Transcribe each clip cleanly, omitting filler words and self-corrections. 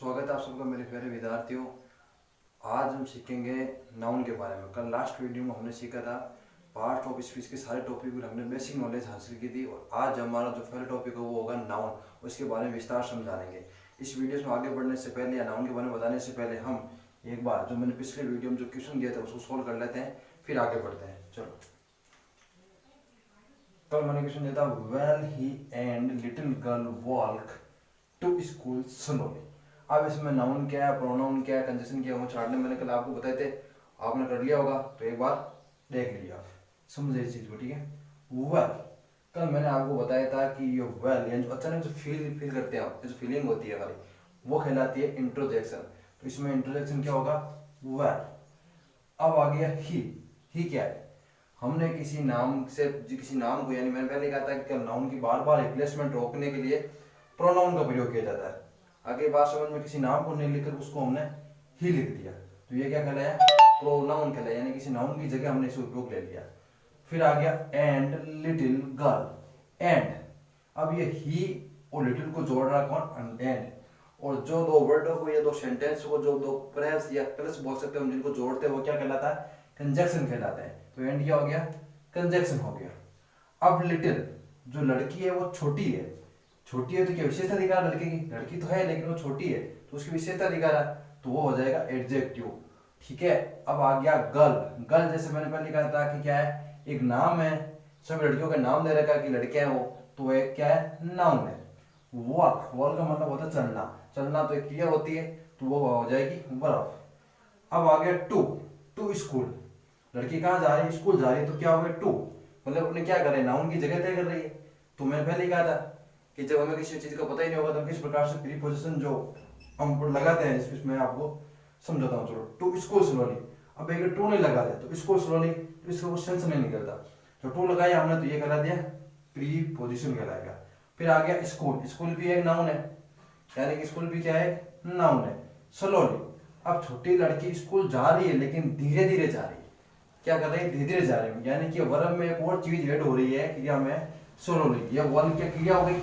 स्वागत है आप सबका मेरे प्यारे विद्यार्थियों। आज हम सीखेंगे नाउन के बारे में। कल लास्ट वीडियो में हमने सीखा था पार्ट ऑफ स्पीच के सारे टॉपिक पर हमने बेसिक नॉलेज हासिल की थी और आज हमारा जो पहला टॉपिक है वो होगा नाउन। उसके बारे में विस्तार समझाएंगे। इस वीडियो में आगे बढ़ने से पहले या नाउन के बारे में बताने से पहले हम एक बार जो मैंने पिछले वीडियो में जो क्वेश्चन दिया था उसको सोल्व कर लेते हैं, फिर आगे बढ़ते हैं। चलो, कल मैंने क्वेश्चन दिया था well he and little girl walk to school slowly. अब इसमें नाउन क्या है, प्रोनाउन क्या है, कंजक्शन क्या है, वो चार्ट मैंने कल आपको बताए थे, आपने कर लिया होगा तो एक बार देख लीजिए, आप समझे इस चीज को। ठीक है, वेल कल मैंने आपको बताया था कि ये वेल यानी जो अचानक जो फील करते हैं आप, जो फीलिंग होती है खाली, वो कहलाती है इंट्रोजेक्शन। तो इसमें इंट्रोजेक्शन क्या होगा, वेल। अब आ गया ही क्या है, हमने किसी नाम को यानी मैंने पहले कहा था कि नाउन की बार बार रिप्लेसमेंट रोकने के लिए प्रोनाउन का प्रयोग किया जाता है। आगे बात समझ में, किसी नाम को नहीं लिखकर उसको हमने ही लिख दिया तो ये क्या कहलाया, प्रोनाउन कहलाया, यानी किसी नाउन की जगह हमने इसे उपयोग ले लिया। फिर आ गया एंड लिटिल गर्ल। एंड, अब ये ही और लिटिल को जोड़ रहा कौन, एंड। और जो दो वर्डों को या दो सेंटेंस को जो दो प्रेस या प्लस बोल सकते हैं हम जिनको जोड़ते हैं वो क्या कहलाता है, कंजक्शन कहलाता है। तो एंड क्या हो गया, कंजक्शन हो गया। अब लिटिल, जो लड़की है वो छोटी है तो क्या विशेषता दिखा रहा लड़के की, लड़की तो है लेकिन वो छोटी है तो उसकी विशेषता दिखा रहा तो वो हो जाएगा एडजेक्टिव। ठीक है, अब आ गया गर्ल। गर्ल जैसे मैंने पहले कहा था कि क्या है, एक नाम है, सब लड़कियों का नाम दे रखा है कि लड़कियां हैं वो, तो एक क्या है, नाउन है। वॉक, वॉक का मतलब होता है चलना, चलना तो एक क्रिया होती है तो वो हो जाएगी वर्ब। अब आ गया टू स्कूल, लड़की कहाँ जा रही है, स्कूल जा रही है, तो क्या हो गया टू, मतलब अपने क्या कर रहे हैं, नाउन की जगह तय कर रही है। तो मैंने पहले ही कहा था कि जब हमें किसी चीज का पता ही नहीं होगा तो किस प्रकार से प्रीपोजिशन जो हम लगाते हैं, इसमें मैं आपको समझाता हूँ। चलो, टू स्कूल स्लोली। अब एक टू नहीं लगा दिया तो स्कूल स्लोली, तो इसका कुछ सेंस नहीं निकलता। तो टू लगाया हमने तो ये कहला दिया प्रीपोजिशन कहलाएगा। फिर आ गया स्कूल, स्कूल भी एक नाउन है, यानी कि स्कूल भी क्या है, नाउन है। स्लोली, अब छोटी लड़की स्कूल जा रही है लेकिन धीरे धीरे जा रही है, क्या कर रही है, धीरे धीरे जा रही है, यानी कि वर्ब में एक और चीज ऐड हो रही है क्रिया में, स्लोली। ये वर्ब क्या क्रिया हो गई,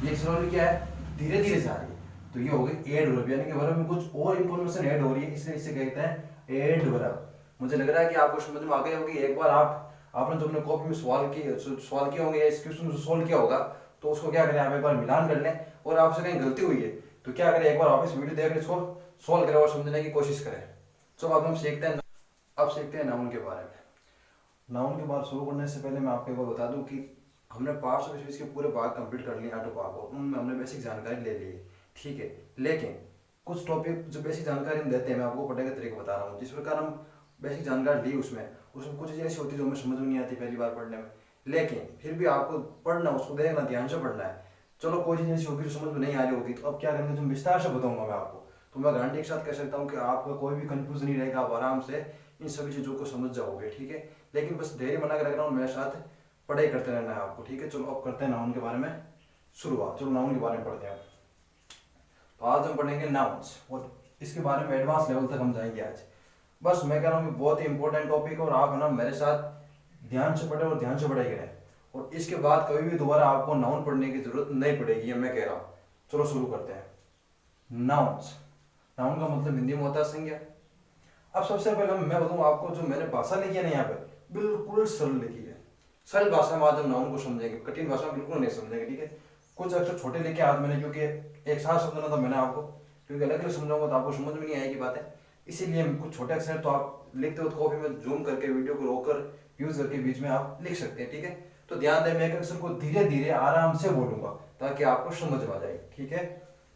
ये स्लोली क्या है, धीरे धीरे जा रही है, तो ये हो गई एड वर्ब, यानी कि वर्ब में कुछ और इंफॉर्मेशन ऐड हो रही है, इसलिए इसे कहते हैं एड वर्ब। मुझे लग रहा है कि आपको समझ में आ गई होगी। एक बार आपने जो अपने कॉपी में सवाल किए होंगे या इस क्वेश्चन को सोल्व किया होगा तो उसको क्या करें, आप एक बार मिलान कर लें, और आपसे कहीं गलती हुई है तो क्या करें, एक बार वापस वीडियो देखकर इसको सोल्व करें और समझने की कोशिश करें। चलो अब हम सीखते हैं नाउन के बारे में। नाउन के बाद शुरू करने से पहले मैं आपको एक बार बता दूं कि हमने पार्ट्स ऑफ स्पीच के पूरे भाग कंप्लीट कर लिए, 8 भाग, और उनमें हमने बेसिक जानकारी ले ली है। ठीक है, लेकिन कुछ टॉपिक जो बेसिक जानकारी हम देते हैं, मैं आपको पढ़ने का तरीका बता रहा हूँ। जिस प्रकार हम बेसिक जानकारी ली उसमें कुछ चीज़ें ऐसी होती है जो हमें समझ में नहीं आती पहली बार पढ़ने में, लेकिन फिर भी आपको पढ़ना, उसको देखना, ध्यान से पढ़ना है। चलो, कोई चीज़ ऐसी होगी जो समझ में नहीं आ रही होगी तो अब क्या करेंगे, जो विस्तार से बताऊंगा मैं आपको, तो मैं गारंटी के साथ कह सकता हूँ कि आपका कोई भी कंफ्यूज नहीं रहेगा, आप आराम से इन सभी चीज़ों को समझ जाओगे। ठीक है, लेकिन बस धैर्य बना के रखना और मेरे साथ पढ़ाई करते रहना है आपको। ठीक है, चलो अब करते हैं नाउन के बारे में शुरुआत। चलो नाउन के बारे में पढ़ते हैं। तो आज हम पढ़ेंगे नाउन्स, और इसके बारे में एडवांस लेवल तक हम जाएंगे आज। बस मैं कह रहा हूँ कि बहुत ही इंपॉर्टेंट टॉपिक है और आप है ना मेरे साथ ध्यान से पढ़े और ध्यान से पढ़ाई करें, और इसके बाद कभी भी दोबारा आपको नाउन पढ़ने की जरूरत नहीं पड़ेगी, ये मैं कह रहा हूँ। चलो शुरू करते हैं। नाउन्स, नाउन का मतलब हिंदी में होता है संज्ञा। अब सबसे पहले मैं बताऊँ आपको, जो मैंने भाषा लिखी है ना यहाँ पे, बिल्कुल सरल लिखी है। सरल भाषा में आज हम नाउन को समझेंगे, कठिन भाषा में बिल्कुल नहीं समझेंगे। ठीक है, कुछ अक्षर छोटे लिखे आज मैंने, क्योंकि एक साथ समझना था मैंने आपको, क्योंकि अलग अलग समझाऊंगा तो आपको समझ में नहीं आएगी बातें, इसीलिए कुछ छोटे अक्षर तो आप लिखते हो तो कॉपी में जूम करके वीडियो को रोककर यूज करके बीच में आप लिख सकते हैं। ठीक है, तो ध्यान दें, मैं एक अक्षर को धीरे धीरे आराम से बोलूंगा ताकि आपको समझ में आ जाए। ठीक है,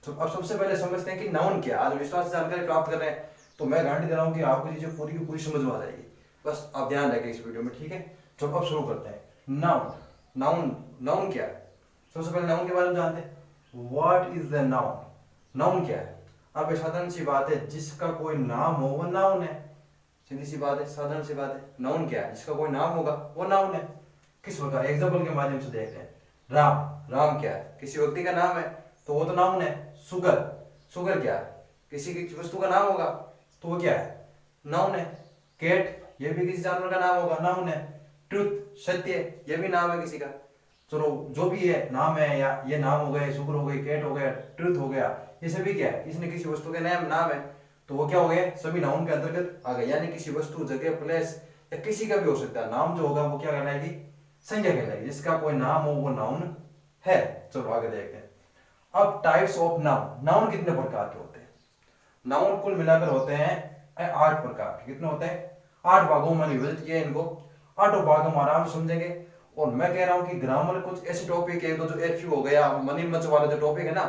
तो अब सबसे पहले समझते हैं कि नाउन क्या है। आज विस्तार से जानकारी प्राप्त कर रहे हैं तो मैं गारंटी दे रहा हूँ कि आपको चीजें पूरी की पूरी समझ में आ जाएगी। बस आप ध्यान रखें इस वीडियो में। ठीक है, तो अब शुरू करते हैं। नाउन, नाउन क्या है, सबसे पहले नाउन के बारे में जानते हैं। What is the noun, noun क्या है। अब ये साधारण सी बात है, जिसका कोई नाम हो वो नाउन है। सीधी सी बात है, साधारण सी बात है। नाउन क्या है, जिसका कोई नाम होगा वो नाउन है। किस प्रकार, एग्जाम्पल के माध्यम से देखते हैं। राम, राम क्या है, किसी व्यक्ति का नाम है तो वो तो नाउन है। सुगर, सुगर क्या है, किसी की वस्तु का नाम होगा तो वो क्या है, नाउन है। कैट, ये भी किसी जानवर का नाम होगा, नाउन है। ट्रुथ, सत्य, ये भी नाम है किसी का। चलो जो भी है नाम है, या ये नाम हो गए, शुक्र हो गई, कैट हो गया, ट्रुथ हो गया, ये सभी क्या है, किसी न किसी वस्तु के नाम है, तो वो क्या हो गए, सभी नाउन के अंतर्गत आ गए। यानी किसी वस्तु, जगह, प्लेस या किसी का भी हो सकता है, नाम जो होगा वो क्या कहलाएगी, संज्ञा कहलाएगी। जिसका कोई नाम हो वो नाउन है। चलो आगे देखते हैं। अब टाइप्स ऑफ नाउन, नाउन कितने प्रकार के होते हैं? नाउन कुल मिलाकर होते हैं 8 प्रकार के। कितने होते हैं? 8 भागों में विभाजित किया इनको। 8 भाग हम आराम से समझेंगे। और मैं कह रहा हूं कि ग्रामर कुछ ऐसे टॉपिक है, तो जो एफयू हो गया, मनी मच वाला जो टॉपिक है ना,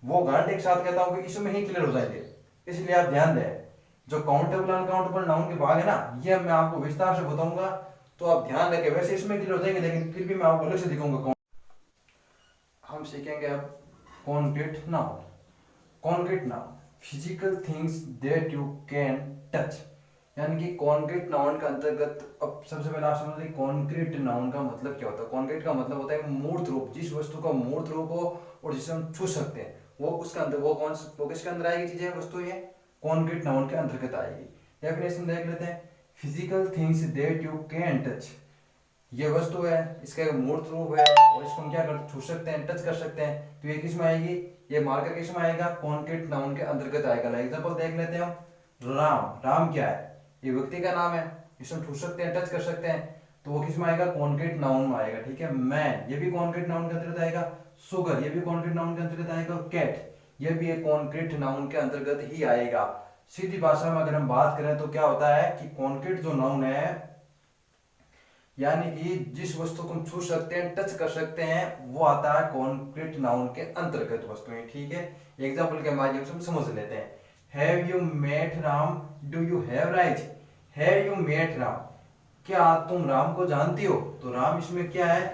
वो गारंटी के साथ कहता हूं कि इसमें ही क्लियर हो जाएंगे। इसलिए आप ध्यान दें, जो काउंटेबल अनकाउंटेबल नाउन के भाग है ना, ये मैं आपको विस्तार से बताऊंगा, तो आप ध्यान रखें। वैसे इसमें क्लियर हो जाएंगे, लेकिन फिर भी मैं आपको अलग से दिखाऊंगा। हम सीखेंगे अब concrete noun. Concrete noun, physical things that you can touch. यानी कि कॉन्क्रीट नाउन का अंतर्गत, अब सबसे पहले आप समझ लें कॉन्क्रीट नाउन का मतलब क्या होता है। कॉन्क्रीट का मतलब होता है मूर्त रूप, जिस वस्तु का मूर्त रूप हो और जिसे हम छू सकते हैं, वो उसका अंदर, वो किसके अंदर आएगी चीजें, वस्तु ये कॉन्क्रीट नाउन के अंतर्गत आएगी। डेफिनेशन देख लेते हैं। Physical things that you can touch, ये वस्तु है, इसका एक मूर्त रूप है और इसको हम क्या कर छू सकते हैं, टच कर सकते हैं, तो ये किस में आएगी, ये मार्कर किस में आएगा, कॉन्क्रीट नाउन के अंतर्गत आएगा। एग्जांपल देख लेते हैं हम। राम, राम क्या है, ये व्यक्ति का नाम है, इसे हम छू सकते हैं, टच कर सकते हैं, तो वो किस में आएगा, कॉन्क्रीट नाउन में आएगा। ठीक है। मैन, ये भी कॉन्क्रीट नाउन के अंतर्गत आएगा। सुगर, ये भी कॉन्क्रीट नाउन के अंतर्गत आएगा। कैट, ये भी एक कॉन्क्रीट नाउन के अंतर्गत ही आएगा। सीधी भाषा में अगर हम बात करें तो क्या होता है कि कॉन्क्रीट जो नाउन है, यानी कि जिस वस्तु को हम छू सकते हैं, टच कर सकते हैं, वो आता है कॉन्क्रीट नाउन के अंतर्गत वस्तुएं। ठीक है। एग्जांपल के माध्यम से हम समझ लेते हैं। Have you met Ram, do you have right. Have you met Ram, क्या तुम राम को जानती हो, तो राम इसमें क्या है,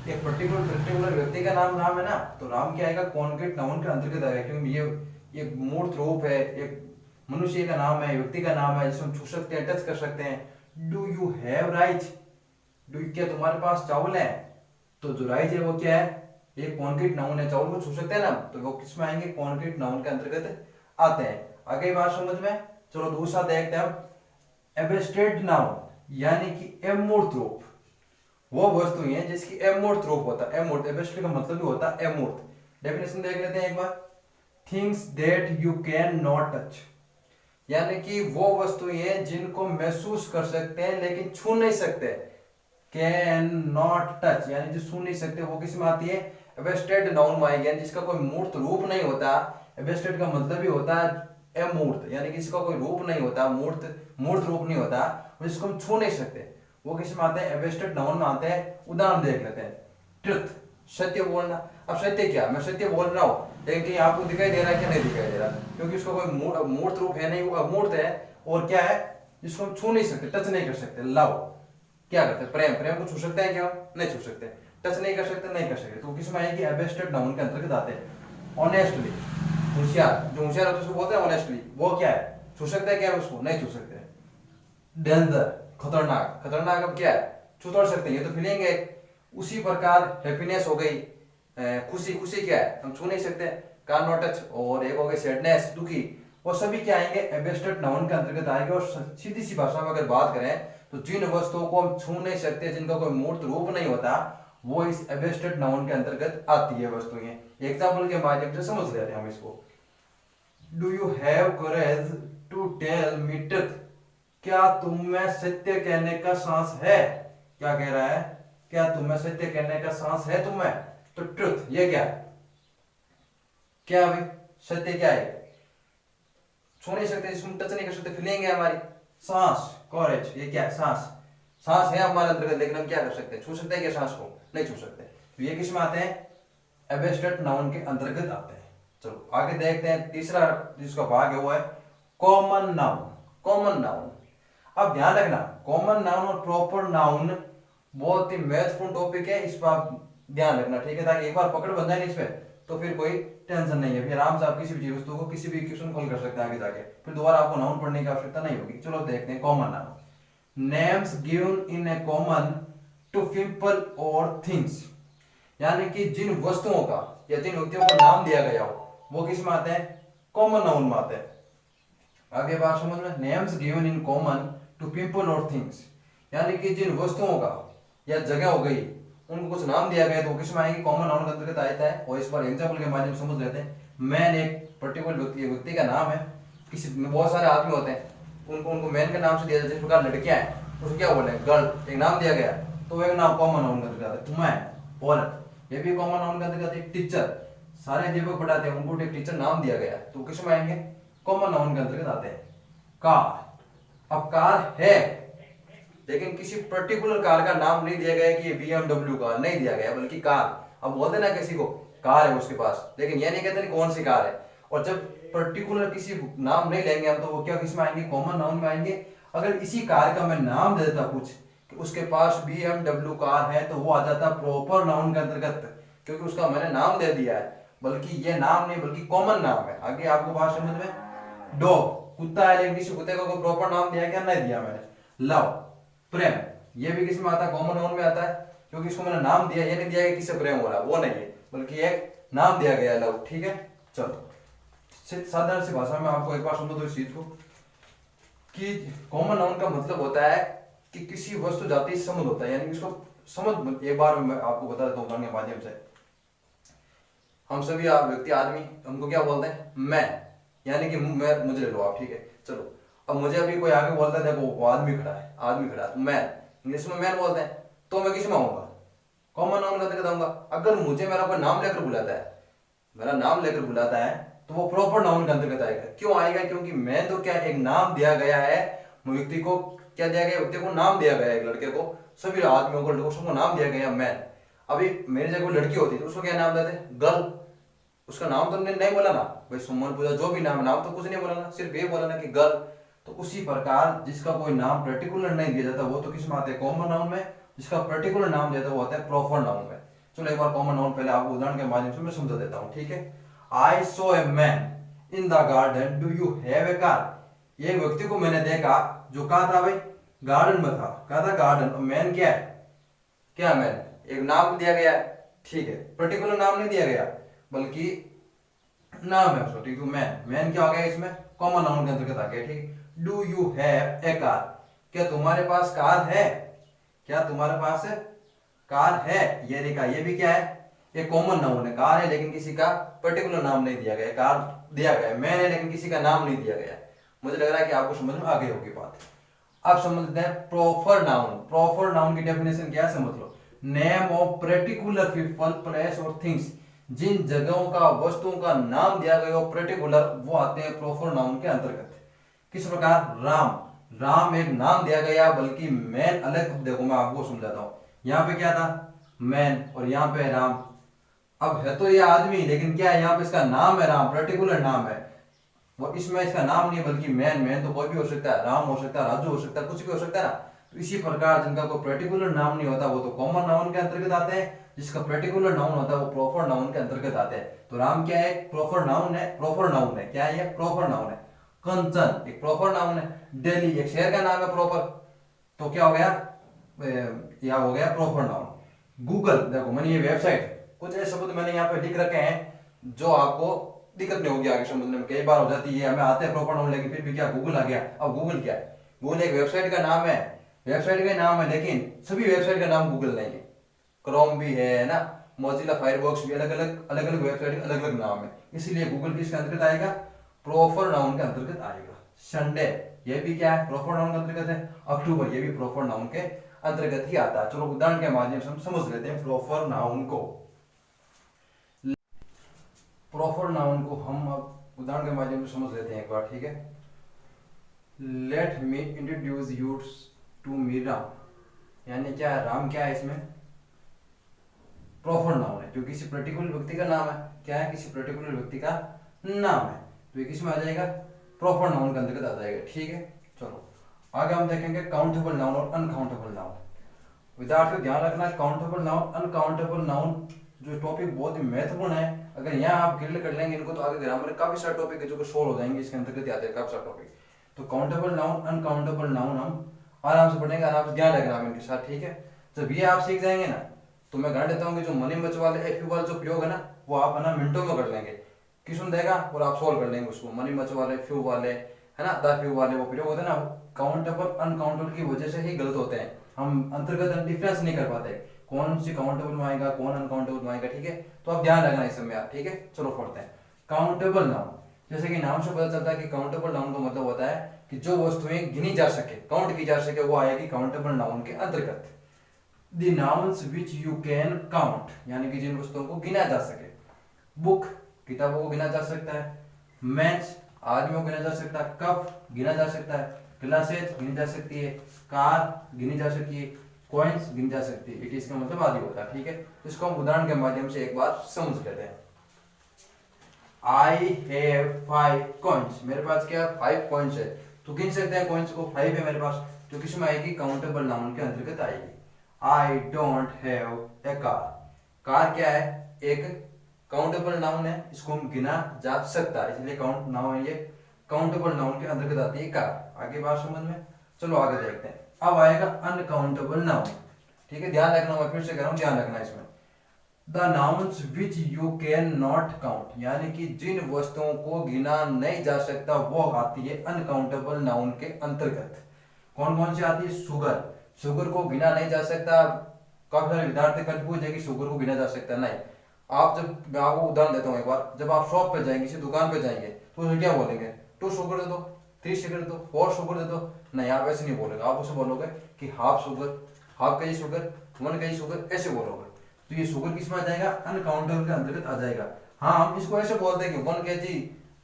एक पर्टिकुलर व्यक्ति का नाम है ना, तो राम क्या आएगा, कॉन्क्रीट नाउन के अंतर्गत आएगा, क्योंकि ये एक मूर्त रूप है, एक मनुष्य का नाम है, व्यक्ति का नाम है, जिसे हम छू सकते हैं, टच कर सकते हैं। Do you have right, do, क्या तुम्हारे पास चावल है, तो जो राइज है वो क्या है, एक कॉन्क्रीट नाउन है, चावल को छू सकते हैं ना, तो वो किसमें आएंगे, कॉन्क्रीट नाउन के अंतर्गत आते हैं। आगे बात समझ में। चलो दूसरा देखते हैं अब। एब्स्ट्रैक्ट नाउन, यानी कि अमूर्त रूप, वो वस्तु है जिसकी अमूर्त रूप होता है। अमूर्त, एब्स्ट्रैक्ट का मतलब भी होता है अमूर्त। डेफिनेशन देख लेते हैं एक बार। Things that you can not touch, यानी कि वो वस्तुएं जिनको महसूस कर सकते हैं लेकिन छू नहीं सकते। कैन नॉट टच, यानी जो छू नहीं सकते, वो किस में आती है, एब्स्ट्रैक्ट नाउन में आएगी, जिसका कोई मूर्त रूप नहीं होता। एब्स्ट्रैक्ट का मतलब भी होता है अमूर्त, यानी कि इसका कोई रूप नहीं होता, मूर्त रूप नहीं होता, जिसको हम छू नहीं सकते, वो किस में आते हैं, एब्स्ट्रैक्ट नाउन में आते हैं। उदाहरण देख लेते हैं। ट्रुथ, सत्य बोलना। अब सत्य क्या, मैं सत्य बोल रहा हूँ, लेकिन कहीं आपको दिखाई दे रहा है क्या, नहीं दिखाई दे रहा, क्योंकि उसका कोई मूर्त रूप है नहीं, वो अमूर्त है। और क्या है, जिसको हम छू नहीं सकते, टच नहीं कर सकते। लव, क्या करते हैं, प्रेम, प्रेम को छू सकते हैं क्या, नहीं छू सकते, टच नहीं कर सकते, नहीं कर सकते, तो किसमें आएगी, एब्स्ट्रैक्ट नाउन के अंतर्गत आते हैं। ऑनेस्टली, होशियार, जो होशियार होता है उसको बोलते हैं ऑनेस्टली, वो क्या है, छू सकते हैं क्या, उसको नहीं छू सकते। डेंजर, खतरनाक, खतरनाक अब क्या है, छू तोड़ सकते हैं, ये तो फीलिंग है। उसी प्रकार हैप्पीनेस हो गई, खुशी, खुशी क्या है, हम छू नहीं सकते, कैन नॉट टच। और एक हो गई सैडनेस, दुखी, वो सभी क्या आएंगे, एब्स्ट्रैक्ट नाउन के अंतर्गत आएंगे। और सीधी सी भाषा में अगर बात करें तो जिन वस्तुओं को हम छू नहीं सकते, जिनका कोई मूर्त रूप नहीं होता, वो इस एब्स्ट्रैक्ट नाउन के अंतर्गत आती है वस्तुएं। एग्जांपल के माध्यम से समझ लेते हैं हम इसको। Do you have courage to tell me truth, क्या तुम में सत्य कहने का साहस है। क्या कह रहा है, क्या तुम में सत्य कहने का साहस है तुम्हें, तो ट्रुथ, ये क्या है, क्या भाई, सत्य क्या है, छू नहीं सकते, जिसको टच नहीं कर सकते, फीलिंग है हमारी। सांस, कॉरेज, ये क्या है, सांस, सांस है हमारे अंतर्गत, लेकिन हम क्या कर सकते हैं, छू सकते हैं क्या सांस को, नहीं छू सकते, तो ये किस में आते हैं, एब्स्ट्रैक्ट नाउन के अंतर्गत आते हैं। चलो आगे देखते हैं। तीसरा जिसका भाग है वो है कॉमन नाउन। कॉमन नाउन, अब ध्यान रखना, कॉमन नाउन और प्रॉपर नाउन बहुत ही महत्वपूर्ण टॉपिक है, इस पर आप ध्यान रखना, ठीक है, ताकि एक बार पकड़ बन जाए इस पे तो फिर कोई टेंशन नहीं है, फिर आराम से आप किसी भी चीज वस्तु को किसी भी क्वेश्चन कॉल कर सकते हैं आगे जाके, फिर दोबारा आपको नाउन पढ़ने की आवश्यकता नहीं होगी। चलो देखते हैं common noun. Names given in a common to people और थिंग्स, यानी कि जिन वस्तुओं का या जिन व्यक्तियों को नाम दिया गया हो, वो किस में आते हैं, कॉमन नाउन में आते हैं। आगे बात समझ में। Names given in common to people और थिंग्स, यानी कि जिन वस्तुओं का या जगह हो गई, उनको कुछ नाम दिया गया, तो किस में आएंगे, कॉमन नाउन के अंतर्गत आता है। और इस बार एग्जांपल के माध्यम से समझ लेते हैं। मैन एक पर्टिकुलर व्यक्ति का नाम है, किसी बहुत सारे आदमी होते हैं, उनको उनको मैन के नाम से दिया जाता है। जिस प्रकार लड़कियां हैं उसको क्या बोले, गर्ल, एक नाम दिया गया तो एक नाम कॉमन नाउन का अंतर्गत है। तुम्हें, औरत, ये भी कॉमन नाउन का अंतर्गत है। टीचर, सारे अध्यापक पढ़ाते हैं, उनको एक टीचर नाम दिया गया तो किस में आएंगे, कॉमन नाउन के अंतर्गत आते हैं। कार, अब कार है लेकिन किसी पर्टिकुलर कार का नाम नहीं दिया गया कि ये BMW कार नहीं दिया गया, बल्कि कार। अब बोलते ना किसी को कार है उसके पास, लेकिन ये नहीं कहते नहीं कौन सी कार है। और जब पर्टिकुलर किसी नाम नहीं लेंगे हम तो वो क्या किस में आएंगे, कॉमन नाउन में आएंगे। अगर इसी कार का मैं नाम दे देता कुछ कि उसके पास BMW कार है तो वो आ जाता प्रॉपर नाउन के अंतर्गत, क्योंकि उसका मैंने नाम दे दिया है। बल्कि ये नाम नहीं बल्कि कॉमन नाम है। आगे आपको बात समझ में, डॉग, कुत्ता है लेकिन किसी कुत्ते को कोई प्रॉपर नाम दिया क्या, नहीं दिया मैंने। लव, प्रेम, ये भी किस में आता है, कॉमन नाउन में आता है, क्योंकि इसको मैंने नाम दिया, ये नहीं दिया कि किससे प्रेम हो रहा है, वो नहीं है, बल्कि एक नाम दिया गया है, लव। ठीक है, चलो साधारण सी भाषा में आपको एक बार समझो दो इस चीज को कि कॉमन नाउन का मतलब होता है कि किसी वस्तु जाति से संबंध होता है, यानी इसको समझ, एक बार मैं आपको बता देता हूँ उदाहरण के माध्यम से। हम सभी व्यक्ति आदमी हमको क्या बोलते हैं, मैं, यानी कि मैं, मुझे ले लो आप, ठीक है। चलो अब मुझे अभी कोई आगे बोलता है देखो वो आदमी खड़ा है, आदमी खड़ा है, तो मैं, इंग्लिश में मैन बोलते हैं, तो मैं किस में आऊंगा, कॉमन नाउन का आऊंगा। अगर मुझे मेरा कोई नाम लेकर बुलाता है, मेरा नाम लेकर बुलाता है तो वो प्रॉपर नाउन के अंतर्गत आएगा। क्यों आएगा, क्योंकि मैं तो क्या, एक नाम दिया गया है व्यक्ति को, क्या दिया गया, व्यक्ति को नाम दिया गया है, एक लड़के को, सभी आदमियों को, लड़कों सबको नाम दिया गया मैन। अभी मेरी जगह कोई लड़की होती तो उसको क्या नाम देते, गर्ल, उसका नाम तो नहीं बोला ना भाई, सुमन पूजा जो भी नाम तो कुछ नहीं बोला ना, सिर्फ ये बोला ना कि गर्ल। तो उसी प्रकार जिसका कोई नाम पर्टिकुलर नहीं दिया जाता वो तो किस में आते हैं, कॉमन नाउन में। जिसका पर्टिकुलर नाम दिया जाता वो आता है प्रॉपर नाउन में। चलो एक बार कॉमन नाउन पहले आपको उदाहरण के माध्यम से मैं समझा देता हूँ, ठीक है। I saw a man in the garden, do you have a car. एक व्यक्ति को मैंने देखा जो कहा था भाई, गार्डन में था, कहा था गार्डन। और मैन क्या है, क्या मैन, एक नाम दिया गया है, ठीक है, पर्टिकुलर नाम नहीं दिया गया बल्कि नाम है उसको, ठीक है। मैन क्या हो गया इसमें, कॉमन नाउन के अंतर्गत आ गया, ठीक। Do you have a car, क्या तुम्हारे पास कार है, क्या तुम्हारे पास कार है, ये देखा, ये भी क्या है, ये कॉमन नाउन है, कार है लेकिन किसी का पर्टिकुलर नाम नहीं दिया गया, कार दिया गया है, मैन है लेकिन किसी का नाम नहीं दिया गया। मुझे लग रहा है कि आपको समझ में आ गई होगी बात। अब समझते हैं प्रॉपर नाउन। प्रॉपर नाउन की डेफिनेशन क्या है समझ लो, name of particular people, place और थिंग्स, जिन जगहों का, वस्तुओं का नाम दिया गया हो पर्टिकुलर, वो आते हैं प्रॉपर नाउन के अंतर्गत। किस प्रकार, राम, राम एक नाम दिया गया बल्कि मैन अलग। देखो मैं आपको समझाता हूं, यहाँ पे क्या था, मैन, और यहाँ पे राम। अब है तो ये आदमी लेकिन क्या है, यहाँ पे इसका नाम है राम, पर्टिकुलर नाम है, वो इसमें इसका नाम नहीं बल्कि मैन तो कोई भी हो सकता है, राम हो सकता है, राजू हो सकता है, कुछ भी हो सकता है ना। तो इसी प्रकार जिनका कोई पर्टिकुलर नाम नहीं होता वो तो कॉमन नाउन के अंतर्गत आते हैं, जिसका पर्टिकुलर नाउन होता है वो प्रॉपर नाउन के अंतर्गत आते हैं। तो राम क्या है, प्रॉपर नाउन है, प्रॉपर नाउन है, क्या है ये, प्रॉपर नाउन है। कंचन एक प्रॉपर नाउन है। दिल्ली एक शहर का नाम है प्रॉपर, तो क्या हो गया, यह हो गया प्रॉपर नाउन। गूगल, देखो मैंने ये वेबसाइट, कुछ ऐसे शब्द मैंने यहाँ पे लिख रखे हैं जो आपको दिक्कत नहीं होगी आगे समझने में, कई बार हो जाती है हमें आते हैं प्रॉपर नाउन लेकिन फिर भी क्या गूगल आ गया। अब गूगल क्या है, गूगल एक वेबसाइट का नाम है, वेबसाइट का नाम है, लेकिन सभी वेबसाइट का नाम गूगल नहीं है। क्रोम भी है ना, मोजिला फायरफॉक्स भी, अलग अलग वेबसाइट अलग अलग नाम है, इसलिए गूगल किसके अंतर्गत आएगा, प्रॉपर नाउन के अंतर्गत आएगा। संडे ये भी क्या है, प्रॉपर नाउन के अंतर्गत है। अक्टूबर ये भी प्रॉपर नाउन के अंतर्गत ही आता है। चलो उदाहरण के माध्यम से हम समझ लेते हैं प्रॉपर नाउन को। प्रॉपर नाउन को हम अब उदाहरण के माध्यम से समझ लेते हैं एक बार, ठीक है। Let me introduce you to me Ram, यानी क्या है, राम क्या है इसमें, प्रॉपर नाउन है, जो किसी पर्टिकुलर व्यक्ति का नाम है, क्या है, किसी पर्टिकुलर व्यक्ति का नाम है, तो ये किसमें आ जाएगा, प्रॉपर नाउन के अंतर्गत आ जाएगा, ठीक है। चलो आगे हम देखेंगे काउंटेबल नाउन और अनकाउंटेबल नाउन। विद्यार्थियों ध्यान रखना, काउंटेबल नाउन, अनकाउंटेबल नाउन जो टॉपिक बहुत ही महत्वपूर्ण है। अगर यहाँ आप क्लियर कर लेंगे इनको तो आगे ग्रामर काफी सारे टॉपिक है जो सोल्व हो जाएंगे, इसके अंतर्गत आते हैं काफी सारे टॉपिक। तो काउंटेबल नाउन, अनकाउंटेबल नाउन हम आराम से पढ़ेंगे, आराम से ध्यान रखना इनके साथ, ठीक है। जब ये आप सीख जाएंगे ना तो मैं गारंटी देता हूँ कि जो मनी बच वाले एफयू वाले जो प्रयोग है ना वो आप है ना मिनटों में कर लेंगे, क्वेश्चन देगा और आप सोल्व कर लेंगे उसको। मनी मच वाले, फ्यू वाले है ना, द फ्यू वाले वो प्रयोग होते हैं ना, काउंटेबल अनकाउंटेबल की वजह से ही गलत होते हैं, हम अंतर्गत डिफरेंस नहीं कर पाते कौन सी काउंटेबल में आएगा कौन अनकाउंटेबल में आएगा, ठीक है। तो आप ध्यान रखना इस समय आप, ठीक है। चलो पढ़ते हैं काउंटेबल नाउन। जैसे कि नाम से पता चलता है कि काउंटेबल नाउन का मतलब होता है कि जो वस्तुएं गिनी जा सके, काउंट की जा सके, वो आएगी काउंटेबल नाउन के अंतर्गत। The nouns which you can count, यानी कि जिन वस्तुओं को गिना जा सके। बुक, किताबों को गिना जा सकता है। मैच, आदमियों को गिना जा सकता है। कप, गिना जा सकता है। ग्लासेज, गिनी जा सकती है। कार, गिनी जा सकती है। कॉइन्स, गिनी जा सकती है। इट इसका मतलब आदि होता है, ठीक है। तो इसको हम उदाहरण के माध्यम से एक बार समझ लेते हैं। आई हैव 5 कॉइन्स, मेरे पास क्या 5 कॉइन्स है। तो गिन सकते हैं कॉइन्स को, 5 है मेरे पास, तो किसमें आएगी, काउंटेबल नाउन के अंतर्गत आएगी। I don't have a car, car क्या है, एक काउंटेबल नाउन है, इसको हम गिना जा सकता है, इसलिए काउंट नाउन है, ये काउंटेबल नाउन के अंतर्गत आती है कार। आगे बात समझ में, चलो आगे देखते हैं। अब आएगा अनकाउंटेबल नाउन, ठीक है, ध्यान रखना, मैं फिर से कह रहा हूं, ध्यान रखना इसमें। The nouns which you can not count, यानी कि जिन वस्तुओं को गिना नहीं जा सकता, वो आती है अनकाउंटेबल नाउन के अंतर्गत। कौन कौन सी आती है, शुगर, शुगर को गिना नहीं जा सकता। काफी सारे विद्यार्थी कंफ्यूज है कि शुगर को गिना जा सकता नहीं। आप जब, मैं आपको उदाहरण देता हूँ एक बार, जब आप शॉप पे जाएंगे, किसी दुकान पे जाएंगे, तो उसे क्या बोलेंगे, 2 शुगर दे दो, 3 शुगर दे दो, 4 शुगर दे दो। नहीं, आप ऐसे नहीं बोलेंगे, आप उसे बोलोगे कि half sugar, half KG sugar, 1 KG sugar, ऐसे बोलोगे। तो ये शुगर किस में आ जाएगा, अनकाउंटेबल के अंतर्गत आ जाएगा। हाँ, हम इसको ऐसे बोलते हैं कि 1 केजी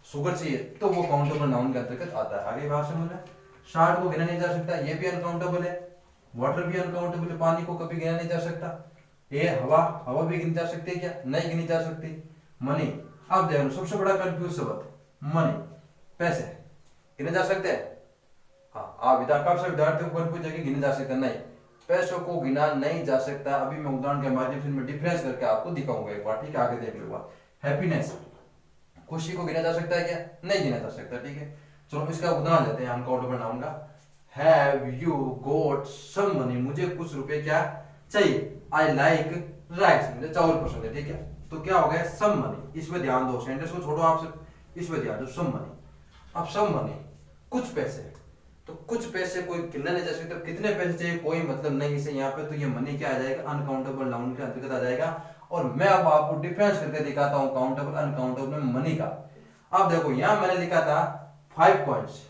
शुगर चाहिए, तो वो काउंटेबल नाउन के अंतर्गत आता है। आगे बात समझ में, शार्ट को गिना नहीं जा सकता, ये भी अनकाउंटेबल है। वाटर भी अनकाउंटेबल है, पानी को कभी गिना नहीं जा सकता। ये हवा, हवा भी गिनी जा सकती है क्या, नहीं गिनी जा सकती। मनी, अब देखो सबसे बड़ा कंफ्यूज शब्द, मनी, पैसे गिने जा सकते हैं। हाँ, आप विद्यार्थियों को कंफ्यूज है कि गिने जा सकते नहीं, पैसों को गिना नहीं जा सकता। अभी मैं उदाहरण के माध्यम से मैं डिफरेंस करके आपको दिखाऊंगा एक बार, ठीक है, आगे देख लो। हैप्पीनेस, खुशी को गिना जा सकता है क्या, नहीं गिना जा सकता, ठीक है। चलो इसका उदाहरण लेते हैं अनकाउंटेबल नाउन का। Have you got some money, मुझे कुछ रुपए क्या चाहिए। आई लाइक राइस, मुझे चावल पसंद है, ठीक है। तो क्या हो गया, सम मनी, इसमें ध्यान दो, सेंटेंस को छोड़ो आपसे, इसमें ध्यान दो, सम मनी। अब सम मनी, कुछ पैसे, तो कुछ पैसे कोई गिनना नहीं जा सकता, तो कितने पैसे चाहिए कोई मतलब नहीं इसे यहाँ पे, तो ये मनी क्या आ जाएगा, अनकाउंटेबल नाउन के अंतर्गत आ जाएगा। और मैं अब आपको डिफरेंस करके दिखाता हूँ काउंटेबल अनकाउंटेबल में मनी का। अब देखो यहाँ मैंने लिखा था 5 कॉइन्स,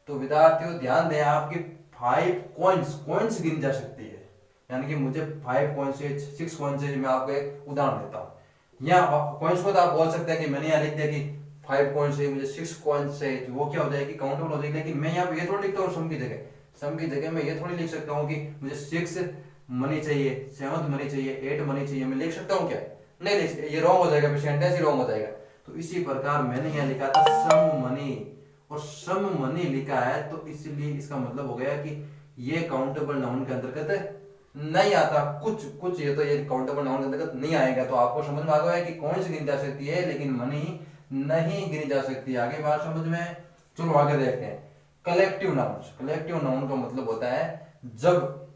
तो विद्यार्थियों ध्यान दें, आपकी 5 कॉइन्स, कॉइन्स गिन जा सकती है, यानी कि मुझे 5 कॉइन्स से 6 कॉइन्स से, मैं आपको एक उदाहरण देता हूँ। यहाँ कॉइन्स को तो आप बोल सकते हैं कि मैंने यहाँ लिख दिया कि 5 कॉइन्स से मुझे 6 कॉइन्स से, वो क्या हो जाएगी, काउंटेबल हो जाएगी। लेकिन मैं यहाँ पे ये थोड़ी लिखता हूँ सम की जगह, सम की जगह मैं ये थोड़ी लिख सकता हूँ कि मुझे 6 मनी चाहिए, 7 मनी चाहिए, 8 मनी चाहिए, मैं लिख सकता हूँ क्या, नहीं लिख, ये रॉन्ग हो जाएगा, सेंटेंस ही रॉन्ग हो जाएगा। तो इसी प्रकार मैंने यहाँ लिखा था सम मनी, और सम मनी लिखा है, तो इसलिए इसका मतलब हो गया कि ये काउंटेबल नाउन के अंतर्गत नहीं आता। कुछ कुछ ये तो ये काउंटेबल नाउन के अंतर्गत नहीं आएगा। तो आपको समझ में आ गया है कि कॉइन्स गिनी जा सकती है लेकिन मनी नहीं गिनी जा सकती। आगे बात समझ में, चलो आगे देखते हैं। कलेक्टिव नाउन्स, कलेक्टिव नाउन का मतलब होता है जब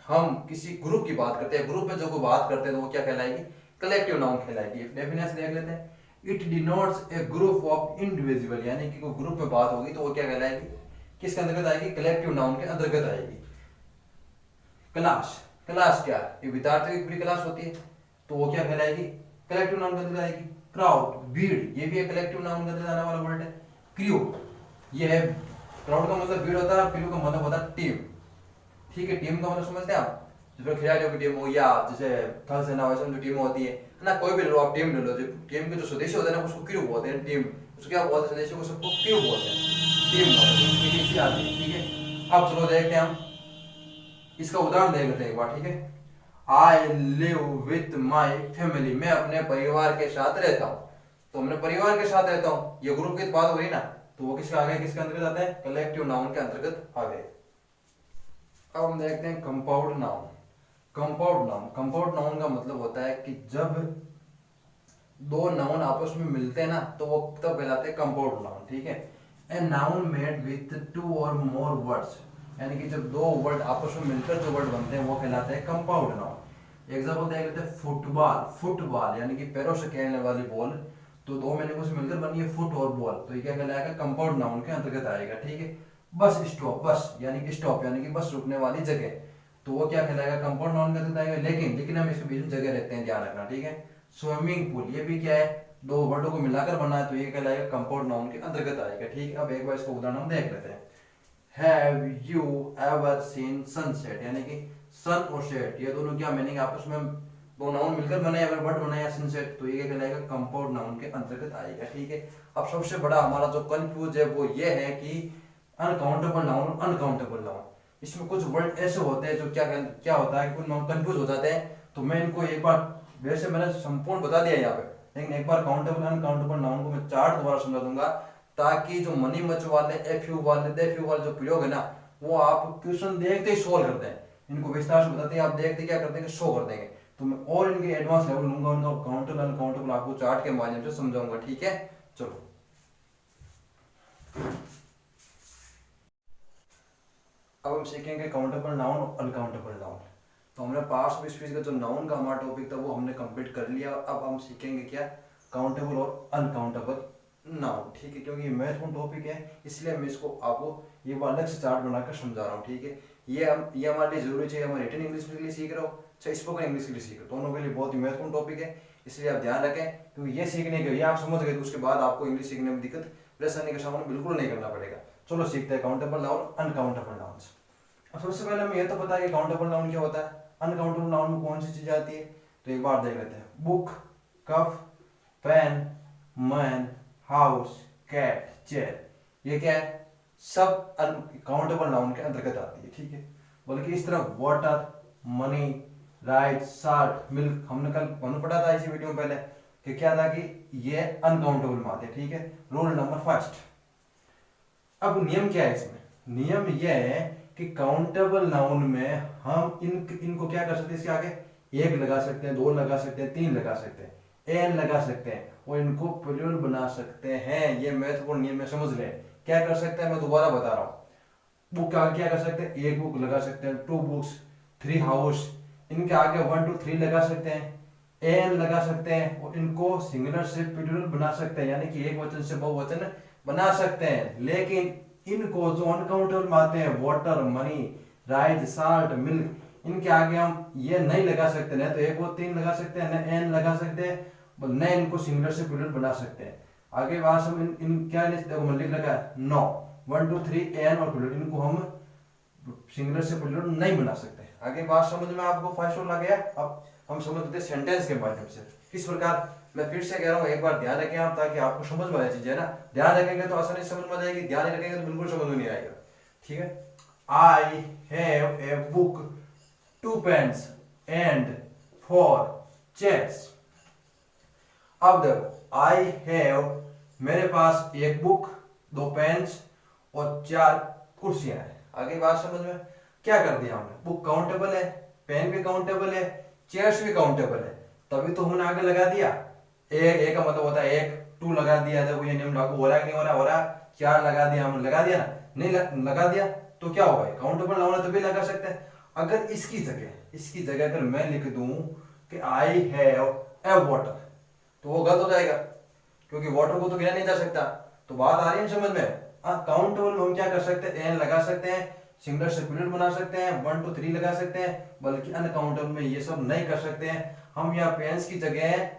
हम किसी ग्रुप की बात करते हैं, ग्रुप में जो को बात करते हैं, तो वो क्या कहलाएगी, कलेक्टिव नाउन कहलाएगी। डेफिनेशन देख लेते हैं। It denotes A group of individual, यानी कि कोई ग्रुप में बात होगी तो वो क्या कहलाएगी, किसके अंतर्गत आएगी, कलेक्टिव नाउन के अंतर्गत आएगी। क्लास, क्लास क्या है, ये विद्यार्थियों की पूरी क्लास होती है, तो वो क्या कहलाएगी, कलेक्टिव नाउन के अंतर्गत आएगी। क्राउड, भीड़, ये भी एक कलेक्टिव नाउन के अंतर्गत आने वाला वर्ड है। क्रू, ये है, क्राउड का मतलब भीड़ होता है, क्रू का मतलब होता है टीम, ठीक है। टीम का मतलब समझते हैं आप, जैसे खिलाड़ियों की टीम हो, या जैसे थल सेना वैसे जो टीम होती है ना, कोई भी लो आप टीम ले लो, जो टीम के जो सदस्य होते हैं ना उसको क्रू बोलते हैं, टीम उसको क्या बोलते हैं, सदस्य को सबको क्रू बोलते हैं, टीम आती है, ठीक है। अब चलो देखते हैं हम इसका उदाहरण देख लेते हैं एक बार, ठीक है। I live with my family, मैं अपने परिवार के साथ रहता हूँ, तो अपने परिवार के साथ रहता हूँ, ये ग्रुप की बात हो रही ना, तो वो किसका आ गया, किसके अंतर्गत आता है, कलेक्टिव नाउन के अंतर्गत आ गए। अब हम देखते हैं compound noun. Compound noun, compound noun का मतलब होता है कि जब 2 नाउन आपस में मिलते हैं ना, तो वो तब कहलाते हैं कंपाउंड नाउन, ठीक है। ए नाउन मेड विथ 2 और मोर वर्ड्स, यानी कि जब 2 वर्ड आपस में मिलकर जो वर्ड बनते हैं वो कहलाते हैं कंपाउंड नाउन। एग्जांपल देख लेते हैं, फुटबॉल, फुटबॉल यानी कि पैरों से खेलने वाली बॉल, तो 2 मैंने से मिलकर बनी है फुट और बॉल, तो ये क्या कहलाएगा, कंपाउंड नाउन के अंतर्गत आएगा, ठीक है। बस स्टॉप, बस यानी कि स्टॉप यानी कि बस रुकने वाली जगह, तो वो क्या कहलाएगा, कंपाउंड नाउन के अंतर्गत आएगा। लेकिन हम इसके बीच में जगह रखते हैं, ध्यान रखना, ठीक है। स्विमिंग पूल, ये भी क्या है, दो वर्डों को मिलाकर बना है तो ये कहलाएगा कंपाउंड नाउन के अंतर्गत आएगा। ठीक है, अब एक बार इसको उदाहरण हम देख लेते हैं। Have you ever seen sunset, यानी कि सन और सेट ये दोनों क्या मीनिंग आपस में दो नाउन मिलकर बने अगर वर्ड बनाया सनसेट तो ये क्या कहलाएगा कंपाउंड नाउन के अंतर्गत आएगा। ठीक है, अब सबसे बड़ा हमारा जो कंफ्यूज है वो ये है कि अनकाउंटेबल नाउन अनकाउंटेबल नाउन, इसमें कुछ वर्ड ऐसे होते हैं जो क्या होता है कि कुछ नाउन कंफ्यूज हो जाते हैं। तो मैं इनको एक बार वैसे मैंने संपूर्ण बता दिया यहाँ पे, लेकिन एक बार काउंटेबल अनकाउंटेबल नाउन को मैं चार्ट दोबारा समझा दूंगा ताकि जो मनी मच वाले एफ यू वाले देफ यू वाले जो प्रयोग है ना वो आप क्वेश्चन देखते ही सोल्व करते हैं। इनको विस्तार से बताते हैं, आप देखते क्या करते हैं शो कर देंगे। तो मैं और इनके एडवांस लेवल लूंगा, उनका काउंटेबल अनकाउंटेबल आपको चार्ट के माध्यम से समझाऊंगा। ठीक है, चलो अब हम सीखेंगे काउंटेबल नाउन और अनकाउंटेबल नाउन। तो हमने पास्ट में स्पीच का जो नाउन का हमारा टॉपिक था वो हमने कंप्लीट कर लिया। अब हम सीखेंगे क्या काउंटेबल और अनकाउंटेबल नाउन। ठीक है, क्योंकि ये महत्वपूर्ण टॉपिक है इसलिए मैं इसको आपको ये अलग से चार्ट बनाकर समझा रहा हूँ। ठीक है, ये हमारे लिए जरूरी चाहिए, हमारे रिटन इंग्लिश के लिए सीख रहे हो चाहे स्पोकन इंग्लिश के लिए सीख रहे हो, दोनों के लिए बहुत ही महत्वपूर्ण टॉपिक है। इसलिए आप ध्यान रखें क्योंकि ये सीखने के ये आप समझ गए तो उसके बाद आपको इंग्लिश सीखने में दिक्कत परेशानी का सामना बिल्कुल नहीं करना पड़ेगा। चलो सीखते हैं काउंटेबल नाउन अनकाउंटेबल नाउन। अब सबसे पहले हमें यह तो पता है कि काउंटेबल नाउन क्या होता है, अनकाउंटेबल नाउन में कौन सी चीज आती है। तो एक बार देख लेते हैं, book, cup, pen, man, house, cat, chair, ये क्या है सब काउंटेबल नाउन के अंतर्गत आती है। ठीक है, बल्कि इस तरह water, money, rice, salt, milk हमने पढ़ा था इसी वीडियो में पहले कि क्या था कि ये अनकाउंटेबल में आते हैं। ठीक है, रूल नंबर फर्स्ट। अब नियम क्या है इसमें, नियम यह है कि काउंटेबल नाउन में हम इनको क्या कर सकते हैं, इसके आगे एक लगा सकते हैं, दो लगा सकते हैं, तीन लगा सकते हैं, एन लगा सकते हैं और इनको प्लूरल बना सकते हैं। ये महत्वपूर्ण नियम में समझ लें। क्या कर सकते हैं मैं दोबारा बता रहा हूँ, बुक का क्या कर सकते हैं, एक बुक लगा सकते हैं, टू बुक्स, थ्री हाउस, इनके आगे 1 2 3 लगा सकते हैं, एन लगा सकते हैं और इनको सिंगुलर से प्लूरल बना सकते हैं, यानी कि एक वचन से बहुवचन बना सकते हैं। लेकिन इनको जो अनकाउंटेबल में आते हैं water, money, rice, salt, milk, इनके आगे हम ये नहीं लगा सकते, ना तो एक वो तीन लगा सकते हैं, ना एन लगा सकते हैं, न इनको सिंगुलर से प्लूरल बना सकते हैं। आगे बात हम इन क्या देखो लिख लगा है नो 1 2 3 एन और प्लूरल, इनको हम सिंगुलर से प्लूरल नहीं बना सकते। आगे बात समझ में आपको फर्स्ट रूल आ गया। अब हम समझते हैं सेंटेंस के माध्यम से किस प्रकार। मैं फिर से कह रहा हूँ एक बार ध्यान रखें आप ताकि आपको समझ में आए चीजें ना, ध्यान रखेंगे तो आसानी से समझ में आ जाएगी, ध्यान नहीं रखेंगे तो बिल्कुल समझ में नहीं आएगा। ठीक है, I have a book, 2 pens and 4 chairs. अब देखो आई हैव मेरे पास एक बुक, 2 पेन्स और 4 कुर्सियां हैं। आगे बात समझ में क्या कर दिया हमने, बुक काउंटेबल है, पेन भी काउंटेबल है, चेयर्स भी काउंटेबल है, तभी तो हमने आगे लगा दिया एक का मतलब होता है एक, 2 लगा दिया, देखो ये नियम लागू हो रहा है कि नहीं हो रहा, 4 लगा दिया, हमने लगा दिया ना, नहीं लगा दिया तो क्या होगा काउंटेबल नाउन है तभी लगा सकते हैं। अगर इसकी जगह अगर मैं लिख दूं कि आई हैव ए वाटर तो वो गलत हो जाएगा क्योंकि वाटर को तो गिना नहीं जा सकता। तो बात आ रही है समझ में। काउंटेबल में हम क्या कर सकते हैं, एन लगा सकते हैं, सिंगुलर से प्लूरल बना सकते हैं, 1 2 3 लगा सकते हैं, बल्कि अनकाउंटेबल में ये सब नहीं कर सकते हैं। हम यहाँ पेन्स की जगह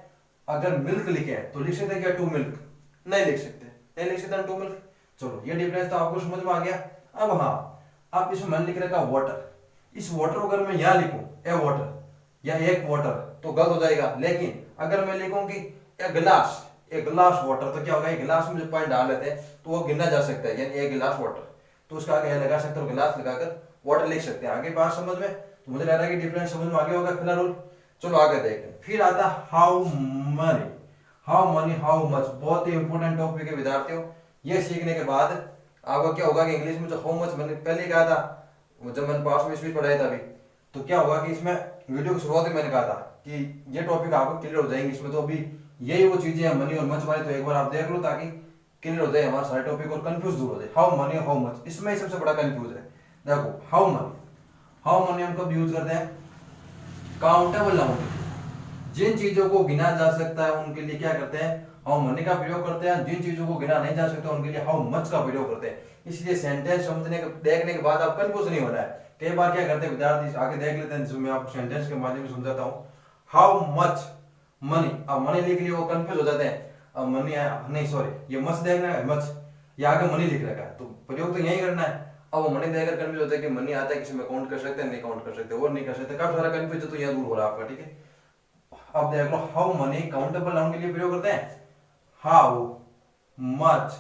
अगर मिल्क लिखे तो लिख सकते हैं क्या 2 मिल्क, नहीं लिख सकते 2 मिल्क। चलो ये डिफरेंस तो आपको समझ में आ गया। अब हाँ, अब इसमें मैंने लिख रखा वाटर, इस वाटर को अगर मैं यहाँ लिखूं ए वाटर या एक वाटर तो गलत हो जाएगा। लेकिन अगर मैं लिखूं कि ए गिलास वाटर तो क्या होगा, एक गिलास में जो पानी डाल लेते हैं तो वो गिना जा सकता है, यानी एक गिलास वाटर, तो उसका आगे लगा सकते हो, गिलास लगाकर वाटर लिख सकते हैं। आगे बात समझ में, तो मुझे लग रहा है कि डिफरेंस समझ में आ गया होगा फिलहाल। चलो आगे देखते हैं। फिर आता हाउ मनी हाउ मच, बहुत ही इंपॉर्टेंट टॉपिक है विद्यार्थियों। ये सीखने के बाद आपको क्या होगा कि इंग्लिश में जो हाउ मच मैंने पहले कहा था, जब मैंने पास में स्पीच पढ़ाया था अभी, तो क्या होगा कि इसमें वीडियो की शुरुआत में मैंने कहा था कि ये टॉपिक आपको क्लियर हो जाएंगे इसमें। तो अभी यही वो चीजें हैं मनी और मच वाली, तो एक बार आप देख लो ताकि क्लियर हो जाए हमारा सारे टॉपिक और कंफ्यूज दूर हो जाए। हाउ मनी हाउ मच, इसमें ही सबसे बड़ा कंफ्यूज है। देखो हाउ मनी हम कब यूज करते हैं, काउंटेबल नाउन, जिन चीजों को गिना जा सकता है उनके लिए क्या करते हैं, हाउ मनी का प्रयोग करते हैं। जिन चीजों को गिना नहीं जा सकता उनके लिए हाउ मच का प्रयोग करते हैं। इसलिए सेंटेंस समझने के देखने के बाद आप कंफ्यूज नहीं होना है। कई बार क्या करते हैं विद्यार्थी, आगे देख लेते हैं जिसमें मैं आपको सेंटेंस के माध्यम से समझाता हूँ। हाउ मच मनी, अब मनी लिख लिया वो कंफ्यूज हो जाते हैं, अब मनी आया, नहीं सॉरी ये मच देखना है, मच ये आगे मनी लिख रखा है, तो प्रयोग तो यही करना है। अब वो मनी देकर कंफ्यूज होता है कि मनी आता है किसी में काउंट कर सकते हैं, नहीं काउंट कर सकते, और नहीं कर सकते, काफी सारा कंफ्यूज है, तो यह दूर हो रहा है आपका, ठीक है। अब देख लो, हाउ मनी काउंटेबल नाउन के लिए प्रयोग करते हैं। How much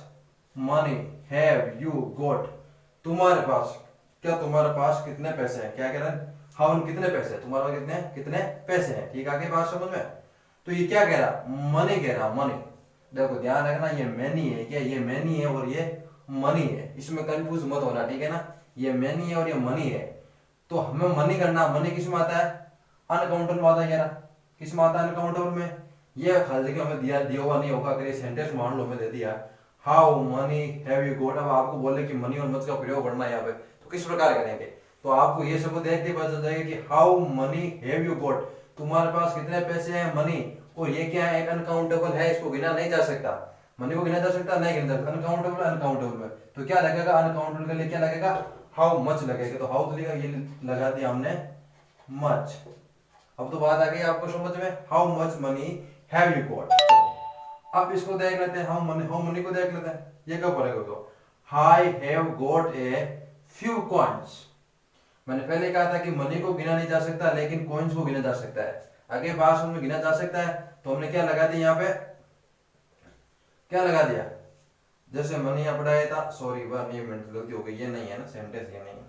money have you got, तुम्हारे पास, क्या तुम्हारे पास कितने पैसे हैं, क्या कह रहा है, हाउ कितने पैसे हैं, तुम्हारे पास कितने कितने पैसे हैं, ठीक है, आगे बात समझ में। तो ये क्या कह रहा, मनी कह रहा, मनी। देखो ध्यान रखना, ये मैनी है, क्या ये मैनी है और ये मनी है, इसमें कंफ्यूज मत होना, ठीक है ना, ये मैनी है और ये मनी है। तो हमें मनी करना, मनी किस में आता है, अनकाउंटेबल में आता है, यार किस में आता है, अनकाउंटेबल में। ये खाली जगह हमें दिया हुआ नहीं होगा, अगर ये सेंटेंस मान लो हमें दे दिया how many have you got, अब आपको बोले कि मनी और मच का प्रयोग करना है यहाँ पे, तो किस प्रकार करेंगे, तो आपको ये सब देख के पता चल जाएगा कि how many have you got, तुम्हारे पास कितने पैसे हैं, मनी, और ये क्या है, एक अनकाउंटेबल है, इसको गिना नहीं जा सकता, मनी को गिना जा सकता नहीं गिना जा सकता, अनकाउंटेबल अनकाउंटेबल में, तो क्या लगेगा, अनकाउंटेबल के लिए क्या लगेगा, हाउ मच लगेगा, तो हाउ तो ये लगा दिया हमने मच। अब तो बात आ गई आपको समझ में, how much money have you got. अब इसको देख लेते हैं, हाउ मनी को देख लेते हैं, ये कब पड़ेगा, तो I have got a few coins. मैंने पहले कहा था कि मनी को गिना नहीं जा सकता, लेकिन कॉइन्स को गिना जा सकता है, आगे बात में गिना जा सकता है, तो हमने क्या लगा दिया, यहाँ पे क्या लगा दिया, जैसे मनी यहाँ पढ़ाया था, सॉरी ये मिनट गलती हो गई, ये नहीं है ना सेंटेंस, ये नहीं है,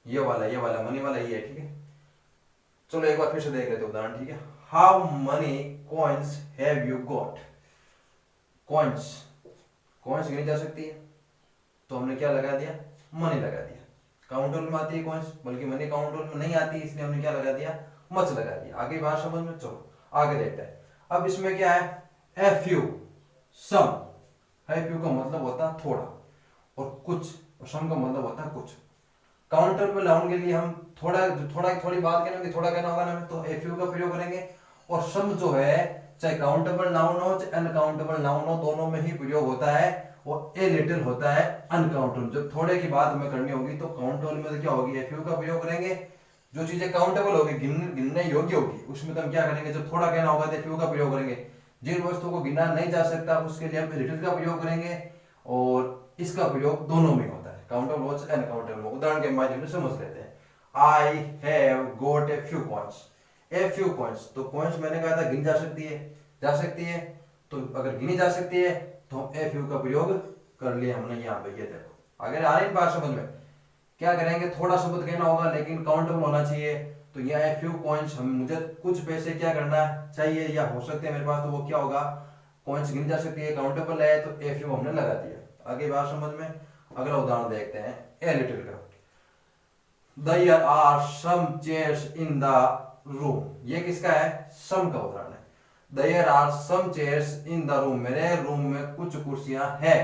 ये वाला मनी वाला ये है, ठीक है। चलो एक बार फिर से देख लेते उदाहरण, ठीक है। How many coins have you got, coins, coins गिनी जा सकती है, तो हमने क्या लगा दिया, मनी लगा दिया, काउंटेबल में आती है कॉइन्स, बल्कि मनी काउंटेबल में नहीं आती, इसलिए हमने क्या लगा दिया, मच लगा दिया, आगे बात समझ में। चलो आगे देखते हैं, अब इसमें क्या है, ए फ्यू, सम, है फ्यू का मतलब होता है थोड़ा, और कुछ, और सम का मतलब होता है कुछ। काउंटेबल नाउन के लिए हम थोड़ी बात करेंगे, थोड़ा कहना होगा ना, तो ए फ्यू का प्रयोग करेंगे, और सम जो है चाहे काउंटेबल नाउन हो चाहे अनकाउंटेबल नाउन हो, दोनों में ही प्रयोग होता है, और ए लिटिल होता है अनकाउंटेबल। जब थोड़े की बात हमें करनी होगी तो काउंटेबल में तो क्या होगी, ए फ्यू का प्रयोग करेंगे, जो चीजें काउंटेबल होगी, गिनने योग्य होगी, उसमें तो हम क्या करेंगे, जब थोड़ा कहना होगा तो फ्यू का प्रयोग करेंगे, जिन वस्तुओं को गिना नहीं जा सकता उसके लिए हम लिटिल का प्रयोग करेंगे, और इसका प्रयोग दोनों में होता है, काउंटेबल और अनकाउंटेबल। उदाहरण के माध्यम से समझ लेते हैं, I have got a few coins, a few coins, तो कॉइन्स मैंने कहा था गिन जा सकती है, तो अगर गिनी जा सकती है तो हम ए फ्यू का प्रयोग कर लिया हमने यहाँ पे, ये देखो अगर आ रही बात समझ में। क्या करेंगे, थोड़ा शब्द कहना होगा लेकिन काउंटेबल होना चाहिए, तो यह है फ्यू कॉइन्स, हम मुझे कुछ पैसे क्या करना चाहिए या हो सकते हैं मेरे पास, तो वो क्या होगा, कॉइन्स गिनी जा सकती है, काउंटेबल है, तो ए फ्यू हमने लगा दिया, आगे बात समझ में। अगला उदाहरण देखते हैं, ए लिटिल का, there are some chairs in the room, ये किसका है, सम का उदाहरण है। There are some chairs in the room, मेरे रूम में कुछ कुर्सियां हैं,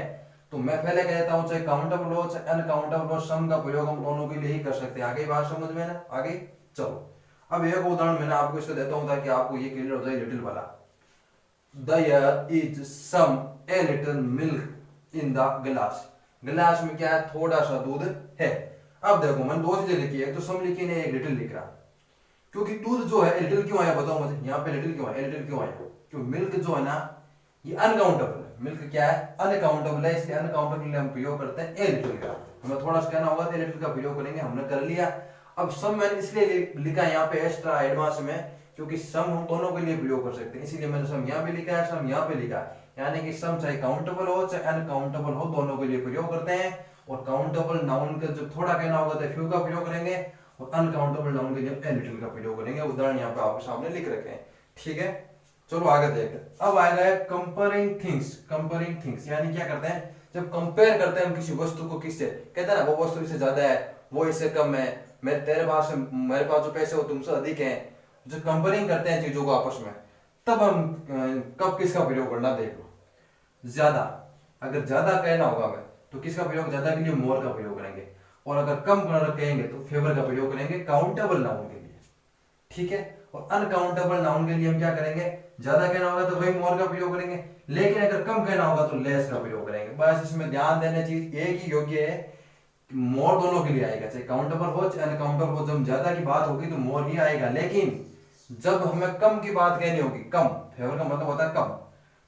तो मैं पहले कहता हूं चाहे काउंटेबल हो चाहे अनकाउंटेबल हो, सम का प्रयोग हम दोनों के लिए ही कर सकते हैं, आगे बात समझ में ना, आगे चलो। अब एक उदाहरण मैंने आपको इसको देता हूं ताकि आपको ये क्लियर हो जाए, लिटिल वाला, there is some a little milk in the glass, गिलास में क्या है, थोड़ा सा दूध है। अब देखो मैंने दो चीजें लिखी है, एक तो सम लिखी है, एक लिटिल लिख रहा, क्योंकि दूध जो है लिटिल क्यों आया बताओ मुझे, यहाँ पे लिटिल क्यों आया, लिटिल क्यों आया, क्योंकि मिल्क जो है ना ये अनकाउंटेबल है, मिल्क क्या है, अनकाउंटेबल है, इसलिए अनकाउंटेबल के लिए हम प्रयोग करते हैं ए लिटिल का, हमें थोड़ा सा कहना होगा तो ए लिटिल का प्रयोग करेंगे, हमने कर लिया। अब सम मैंने इसलिए लिखा है यहाँ पे एक्स्ट्रा एडवांस में, क्योंकि सम हम दोनों के लिए प्रयोग कर सकते हैं, इसीलिए मैंने सम यहाँ पे लिखा है, सम यहाँ पे लिखा है, यानी कि सम चाहे काउंटेबल हो चाहे अनकाउंटेबल हो, दोनों के लिए प्रयोग करते हैं। और काउंटेबल नाउन का जब थोड़ा कहना होगा तो फ्यू का प्रयोग करेंगे, और अनकाउंटेबल नाउन के लिए ए लिटिल का प्रयोग करेंगे। उदाहरण यहाँ पे आपके सामने लिख रखे हैं, ठीक है। चलो आगे देखते हैं, अब आएगा कंपेयरिंग थिंग्स, कंपेयरिंग थिंग्स यानी क्या करते हैं, जब कंपेयर करते हैं हम किसी वस्तु को किससे, कहते हैं ना वो वस्तु इससे ज्यादा है, वो इससे कम है, मेरे पास जो पैसे वो तुमसे अधिक हैं, जो कंपेयरिंग करते हैं चीजों को आपस में, तब हम कब किसका प्रयोग करना देख लो। ज्यादा, अगर ज्यादा कहना होगा हमें तो किसका प्रयोग, ज्यादा के लिए मोर का प्रयोग करेंगे, और अगर कम कहेंगे तो फेवर का प्रयोग करेंगे काउंटेबल नाउन के लिए, ठीक है। और अनकाउंटेबल नाउन के लिए हम क्या करेंगे, ज्यादा कहना होगा तो वही मोर का प्रयोग करेंगे, लेकिन अगर कम कहना होगा तो लेस का प्रयोग करेंगे। बस इसमें ध्यान देने चीज एक ही योग्य है, मोर दोनों के लिए आएगा, चाहे काउंटेबल हो चाहे अनकाउंटेबल हो, जब ज्यादा की बात होगी तो मोर ही आएगा, लेकिन जब हमें कम की बात कहनी होगी, कम, फेवर का मतलब होता है कम,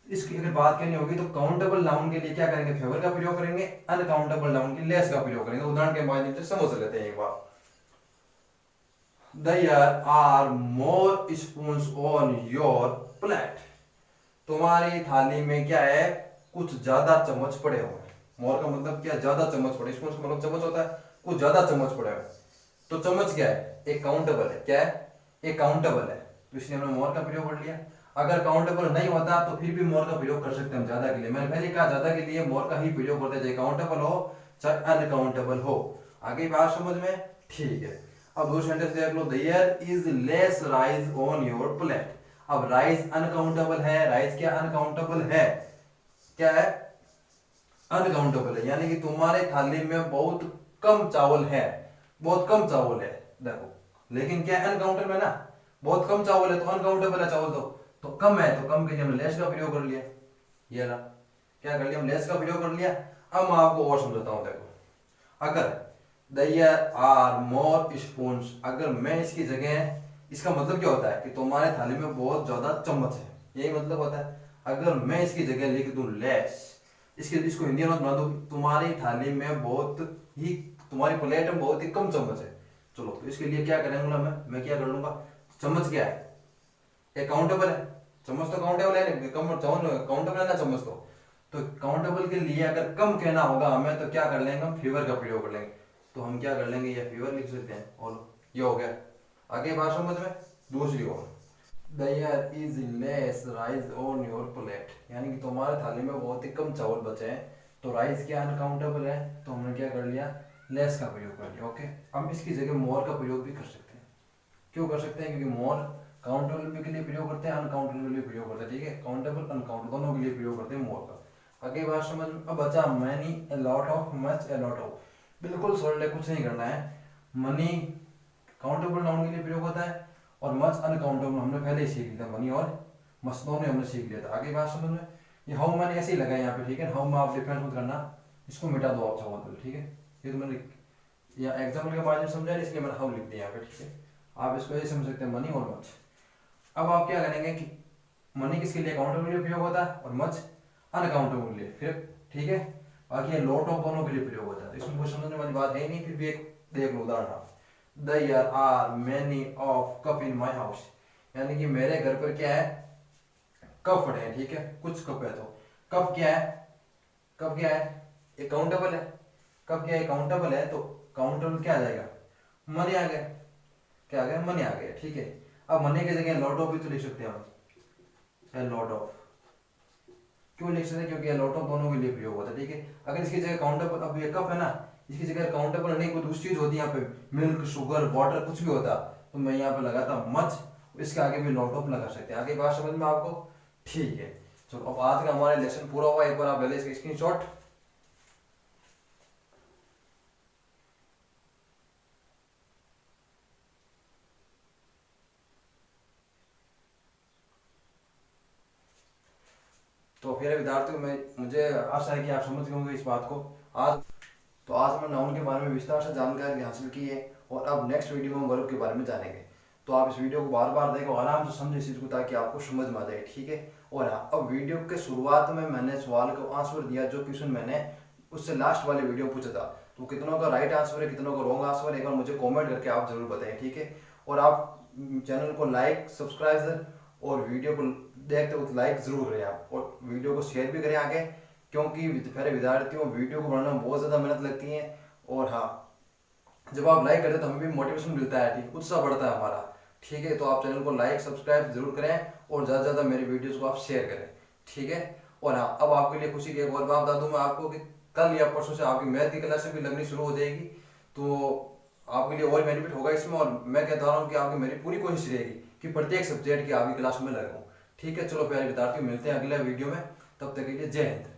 इसकी अगर बात करनी होगी तो काउंटेबल नाउन के लिए क्या करेंगे, फेवर का प्रयोग करेंगे, अनकाउंटेबल नाउन के लेस का प्रयोग करेंगे। उदाहरण के माध्यम से समझ लेते हैं एक बार। There are more spoons on your plate। तुम्हारी थाली में क्या है, कुछ ज्यादा चम्मच पड़े हुए हैं। मोर का मतलब क्या, ज्यादा चम्मच पड़े। स्पून का मतलब चम्मच होता है, कुछ ज्यादा चम्मच पड़े हुए हैं। तो चम्मच क्या है, एक काउंटेबल है। क्या है, एक काउंटेबल है, तो इसलिए हमने मोर का प्रयोग कर लिया। अगर काउंटेबल नहीं होता तो फिर भी मोर का प्रयोग कर सकते हैं हम ज्यादा के लिए। मैंने पहले कहा ज्यादा के लिए मोर का ही प्रयोग करते हैं, चाहे काउंटेबल हो चाहे अनकाउंटेबल हो। आगे बात समझ में, ठीक है। अब दो सेंटेंस देख लो। There is less rice on your plate. अब राइस अनकाउंटेबल है, राइस क्या अनकाउंटेबल है, क्या है अनकाउंटेबल है, यानी कि तुम्हारे थाली में बहुत कम चावल है, बहुत कम चावल है। देखो लेकिन क्या अनकाउंटेबल है ना, बहुत कम चावल है तो अनकाउंटेबल है चावल। तो कम है, तो कम के लिए हमने लेस का प्रयोग कर लिया। ये रहा, क्या कर लिया, हम लेस का प्रयोग कर लिया। अब मैं आपको और समझाता हूं। देखो अगर There are more spoons, अगर मैं इसकी जगह, इसका मतलब क्या होता है कि तुम्हारे थाली में बहुत ज्यादा चम्मच है, यही मतलब होता है। अगर मैं इसकी जगह लिख दूं लेस, इसको हिंदी में बना दूं तुम्हारी थाली में बहुत ही, तुम्हारी प्लेट में बहुत ही कम चम्मच है। चलो तो इसके लिए क्या करेंगे, मैं क्या कर लूंगा, चम्मच क्या है, एक काउंटेबल है। चम्मच तो काउंटेबल है, काउंटेबल है ना चम्मच तो काउंटेबल के लिए अगर कम कहना होगा हमें तो क्या कर लेंगे, हम फीवर का प्रयोग कर लेंगे। तो हम क्या कर लेंगे, ये फीवर लिख सकते हैं। और ये हो गया। आगे बात समझ में, दूसरी ओर there is less rice on your plate, यानी कि तुम्हारे थाली में बहुत ही कम चावल बचे हैं। तो राइस क्या अनकाउंटेबल है, तो हमने क्या कर लिया, लेस का प्रयोग कर लिया। ओके, हम इसकी जगह मोर का प्रयोग भी कर सकते हैं। क्यों कर सकते हैं, क्योंकि मोर काउंटेबल के लिए प्रयोग करते हैं, अनकाउंटेबल के लिए प्रयोग करते हैं। ठीक है, काउंटेबल अनकाउंटेबल दोनों के लिए प्रयोग करते हैं मोर का। आगे बात समझ में। अब बचा many, a lot of, much, a lot of. बिल्कुल सरल है, कुछ नहीं करना है। मनी काउंटेबल नाउन के लिए प्रयोग होता है और मच अनकाउंटेबल, हमने पहले ही सीख लिया। मनी और मच दोनों हमने सीख लिया था। आगे बात समझ में। ये हाउ मैंने ऐसे ही लगा यहाँ पे, ठीक है। हाउ में आप डिफरेंस मत करना, इसको मिटा दो आप चाहो, ठीक है। ये तो मैंने या एग्जाम्पल के माध्यम से समझा, इसलिए मैंने हाउ लिख दिया यहाँ पे, ठीक है। आप इसको ऐसे समझ सकते हैं, मनी और मच। अब आप क्या करेंगे कि मनी किसके लिए, काउंटेबल के लिए प्रयोग होता है और मच अनकाउंटेबल के लिए, फिर ठीक है। बाकी लॉट ऑफ दोनों के लिए प्रयोग होता है, इसमें कुछ समझने वाली बात है नहीं। फिर भी एक देख लो उदाहरण। There are many of cup in my house, यानी कि मेरे घर पर क्या है, कप पड़े हैं, ठीक है। कुछ कप है, तो कप क्या है, कप क्या है, एक काउंटेबल है। कप क्या है, काउंटेबल है, तो काउंटेबल क्या आ जाएगा, मनी आ गया। क्या आ गया, मनी आ गया, ठीक है। अब मनी की जगह लॉट ऑफ भी तो लिख सकते हैं हम, लॉट ऑफ। क्यों लिख सकते हैं, क्योंकि लॉट ऑफ दोनों के लिए प्रयोग होता है, ठीक है। अगर इसकी जगह काउंटेबल, अब ये कप है ना, इसकी जगह काउंटेबल नहीं कोई दूसरी चीज होती है, यहाँ पे मिल्क, शुगर, वाटर कुछ भी होता, तो मैं यहाँ पे लगाता मच, इसके आगे भी लॉट ऑफ लगा सकते हैं। आगे बात समझ में आपको, ठीक है। चलो अब आज का हमारा लेसन पूरा हुआ। एक बार आप ले लें इसका स्क्रीनशॉट। तो फिर विद्यार्थियों में मुझे आशा है कि आप समझ गए होंगे इस बात को। आज हमने नाउन के बारे में विस्तार से जानकारी हासिल की है और अब नेक्स्ट वीडियो में हम वर्ब के बारे में जानेंगे। तो आप इस वीडियो को बार बार देखो, आराम से समझे इस चीज को, ताकि आपको समझ में आ जाए, ठीक है। और हाँ, अब वीडियो के शुरुआत में मैंने सवाल का आंसर दिया, जो क्वेश्चन मैंने उससे लास्ट वाले वीडियो में पूछा था। तो कितनों का राइट आंसर है, कितनों का रॉन्ग आंसर है, एक बार मुझे कॉमेंट करके आप जरूर बताएं, ठीक है। और आप चैनल को लाइक, सब्सक्राइब और वीडियो को देखते वक्त लाइक जरूर करें आप, और वीडियो को शेयर भी करें आगे, क्योंकि मेरे विद्यार्थियों वीडियो को बनाना बहुत ज़्यादा मेहनत लगती है। और हाँ, जब आप लाइक करते हैं तो हमें भी मोटिवेशन मिलता है, ठीक, उत्साह बढ़ता है हमारा, ठीक है। तो आप चैनल को लाइक, सब्सक्राइब जरूर करें और ज़्यादा से ज़्यादा मेरी वीडियोज़ को आप शेयर करें, ठीक है। और हाँ, अब आपके लिए खुशी की एक और बात बता दूँ मैं आपको कि कल या परसों से आपकी मैथ की क्लासें भी लगनी शुरू हो जाएगी। तो आपके लिए और बेनिफिट होगा इसमें, और मैं कहता रहा हूँ कि आपकी मेरी पूरी कोशिश रहेगी कि प्रत्येक सब्जेक्ट की आपकी क्लास में लगाऊँ, ठीक है। चलो प्यारे विद्यार्थियों, मिलते हैं अगले वीडियो में, तब तक के लिए जय हिंद।